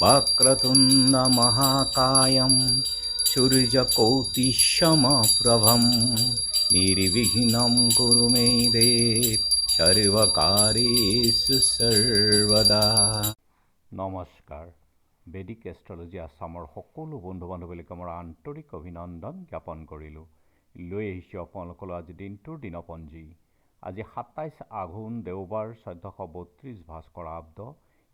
वक्रतुण्ड महाकायं सूर्यकोटिसमप्रभं निर्विघ्नं कुरु मे देव सर्वकार्येषु सर्वदा। নমস্কাৰ। বেদিক এষ্ট্ৰলজি আছামৰ সকলো বন্ধু বান্ধৱীলৈ মোৰ আন্তৰিক অভিনন্দন জ্ঞাপন কৰিলোঁ। লৈ আহিছোঁ আপোনালোকলৈ আজি দিনটোৰ দিনপঞ্জী। আজি ২৭ আঘোণ দেওবাৰ ১৪৩২ ভাস্কৰ আব্দ,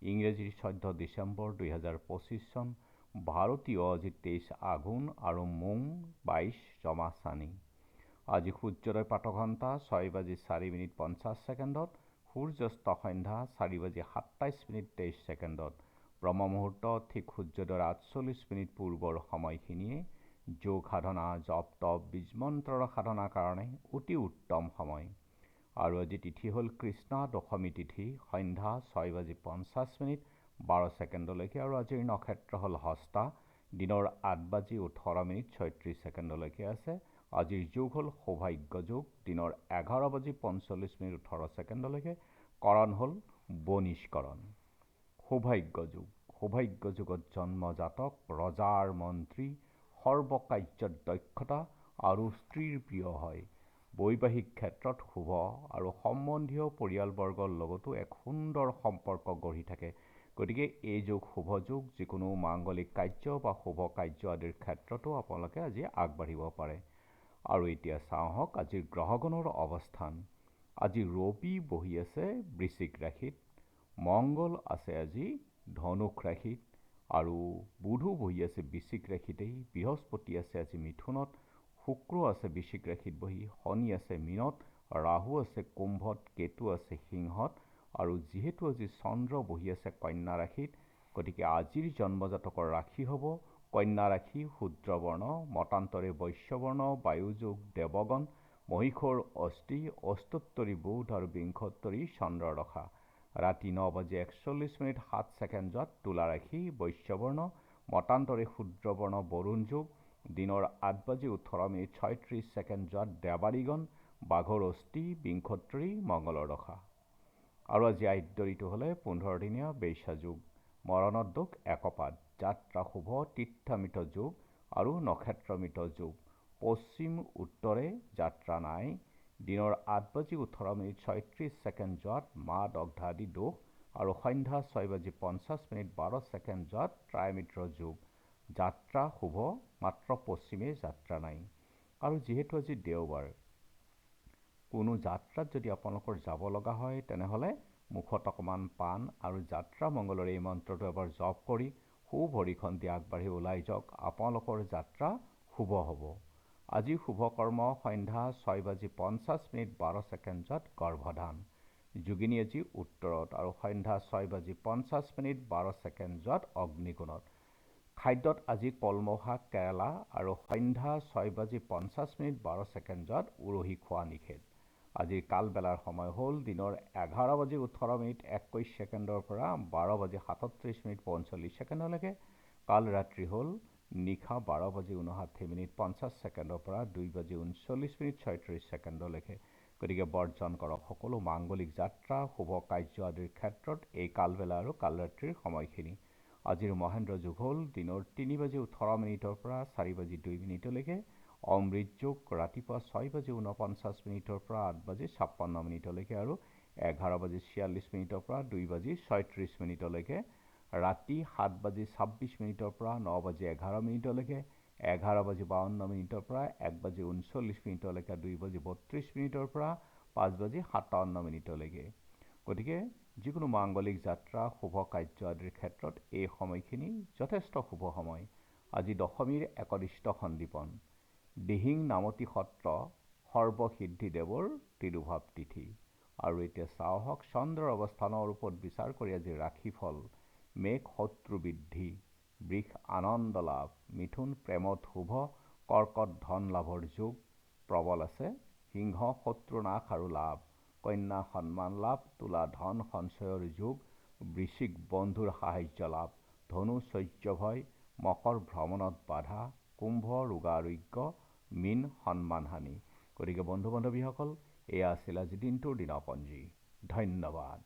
ইংৰাজীৰ ১৪ ডিচেম্বৰ ২০২৫ চন, ভাৰতীয় আজি ২৩ আঘোণ আৰু মোং ২২ জমা চানি। আজি সূৰ্যোদয় প্ৰাতঃঘণ্টা ৬:০৪:৫০, সূৰ্যাস্ত সন্ধ্যা ৪:২৭:২৩। ব্ৰহ্ম মুহূৰ্ত ঠিক সূৰ্যোদয়ৰ ৪৮ পূৰ্বৰ সময়খিনিয়ে যোগ সাধনা, জপ তপ, বীজমন্ত্ৰৰ সাধনাৰ কাৰণে অতি উত্তম সময়। আৰু আজি তিথি হ'ল কৃষ্ণা দশমী তিথি, সন্ধ্যা ৬:৫০:১২ আৰু আজিৰ নক্ষত্ৰ হ'ল হস্তা, দিনৰ ৮:১৮:৩৬ আছে। আজিৰ যোগ হ'ল সৌভাগ্য যোগ, দিনৰ ১১:৪৫:১৮ কৰণ হ'ল বনিষ্কৰণ। সৌভাগ্য যোগ। সৌভাগ্য যুগত জন্মজাতক ৰজাৰ মন্ত্ৰী, সৰ্বকাৰ্যত দক্ষতা আৰু স্ত্ৰীৰ প্ৰিয় হয়। বৈবাহিক ক্ষেত্ৰত শুভ আৰু সম্বন্ধীয় পৰিয়ালবৰ্গৰ লগতো এক সুন্দৰ সম্পৰ্ক গঢ়ি থাকে। গতিকে এই যোগ শুভ যোগ, যিকোনো মাংগলিক কাৰ্য বা শুভ কাৰ্য আদিৰ ক্ষেত্ৰতো আপোনালোকে আজি আগবাঢ়িব পাৰে। আৰু এতিয়া চাওঁ আহক আজিৰ গ্ৰহগণৰ অৱস্থান। আজি ৰবি বহি আছে বৃশ্চিক ৰাশিত, মংগল আছে আজি ধনুক ৰাশিত, আৰু বুধো বহি আছে বৃশ্চিক ৰাশিতেই, বৃহস্পতি আছে আজি মিথুনত, শুক্ৰ আছে বৃশ্চিক ৰাশিত বহি, শনি আছে মীনত, ৰাহু আছে কুম্ভত, কেতু আছে সিংহত, আৰু যিহেতু আজি চন্দ্ৰ বহি আছে কন্যা ৰাশিত, গতিকে আজিৰ জন্মজাতকৰ ৰাশি হ'ব কন্যা ৰাশি, শূদ্ৰবৰ্ণ, মতান্তৰে বৈশ্যবৰ্ণ, বায়ুযোগ দেৱগণ, মহীশূৰ অস্থি, অষ্টোত্তৰী বুধ আৰু বিংশোত্তৰী চন্দ্ৰৰ দশা। ৰাতি ৯:৪১:০৭ তুলা ৰাশি, বৈশ্যবৰ্ণ, মতান্তৰে শূদ্ৰবৰ্ণ, বৰুণ যোগ, দিনৰ ৮:১৮:৩৬ দেৱাৰীগণ, বাঘৰ অস্থি, বিংশোত্তৰী মংগলৰ দশা। আৰু আজি আদ্য ঋতু হ'লে ১৫ দিনীয়া বেশ্যা যোগ, মৰণত দোষ একপাত, যাত্ৰা শুভ, তীৰ্থামিত যোগ আৰু নক্ষত্ৰমিত যোগ। পশ্চিম উত্তৰে যাত্ৰা নাই। দিনৰ ৮:১৮:৩৬ মা দগ্ধ আদি দোষ, আৰু সন্ধ্যা ৬:৫০:১২ ত্ৰায়মিত্ৰ যোগ। যাত্ৰা শুভ, মাত্ৰ পশ্চিমে যাত্ৰা নাই। আৰু যিহেতু আজি দেওবাৰ, কোনো যাত্ৰাত যদি আপোনালোকৰ যাব লগা হয় তেনেহ'লে মুখত অকণমান পাণ আৰু যাত্ৰা মংগলৰ এই মন্ত্ৰটো এবাৰ জপ কৰি সুভৰিখন দি আগবাঢ়ি ওলাই যাওক, আপোনালোকৰ যাত্ৰা শুভ হ'ব। আজি শুভ কৰ্ম সন্ধ্যা ৬:৫০:১২ গৰ্ভধান। যোগিনী আজি উত্তৰত আৰু সন্ধ্যা ৬:৫০:১২ অগ্নিকোণত। খাদ্যত আজি কলমৌ শাক, কেৰেলা, আৰু সন্ধ্যা ৬:৫০:১২ উৰহি খোৱা নিষেধ। আজিৰ কালবেলাৰ সময় হ'ল দিনৰ ১১:১৮:২১ পৰা ১২:৩৭:৪৫। কাল ৰাত্ৰি হ'ল নিশা ১২:৫৯:৫০ পৰা ২:৩৯:৩৬। গতিকে বৰ্জন কৰক সকলো মাংগলিক যাত্ৰা, শুভ কাৰ্য আদিৰ ক্ষেত্ৰত এই কালবেলা আৰু কালৰাত্ৰিৰ সময়খিনি। আজিৰ মহেন্দ্ৰ যোগ হ'ল দিনৰ ৩:১৮ পৰা ৪:০২। অমৃত যোগ ৰাতিপুৱা ৬:৪৯ পৰা ৮:৫৬ আৰু ১১:৪৬ পৰা ২:৩৬। ৰাতি ৭:২৬ পৰা ৯:১১, ১১:৫২ পৰা ১:৩৯, ২:৩২ পৰা ৫:৫৭। গতিকে যিকোনো মাংগলিক যাত্ৰা, শুভ কাৰ্য আদিৰ ক্ষেত্ৰত এই সময়খিনি যথেষ্ট শুভ সময়। আজি দশমীৰ একনিষ্ঠ সন্দীপন। দিহিং নামতি সত্ৰ সৰ্বসিদ্ধিদেৱৰ তিৰুভাৱ তিথি। আৰু এতিয়া চাওঁ আহক চন্দ্ৰৰ অৱস্থানৰ ওপৰত বিচাৰ কৰি আজি ৰাশিফল। মেঘ শত্ৰু বৃদ্ধি, বৃষ আনন্দ লাভ, মিথুন প্ৰেমত শুভ, কৰ্কট ধন লাভৰ যোগ প্ৰবল আছে, সিংহ শত্ৰু নাশ আৰু লাভ, কন্যা সন্মান লাভ, তুলা ধন সঞ্চয়ৰ যোগ, বৃশ্চিক বন্ধুৰ সাহায্য লাভ, ধনু শৌৰ্য ভয়, মকৰ ভ্ৰমণত বাধা, কুম্ভ ৰোগাৰোগ্য, মীন সন্মানহানি। গতিকে বন্ধু বান্ধৱীসকল, এয়া আছিল আজি দিনটোৰ দিনপঞ্জী। ধন্যবাদ।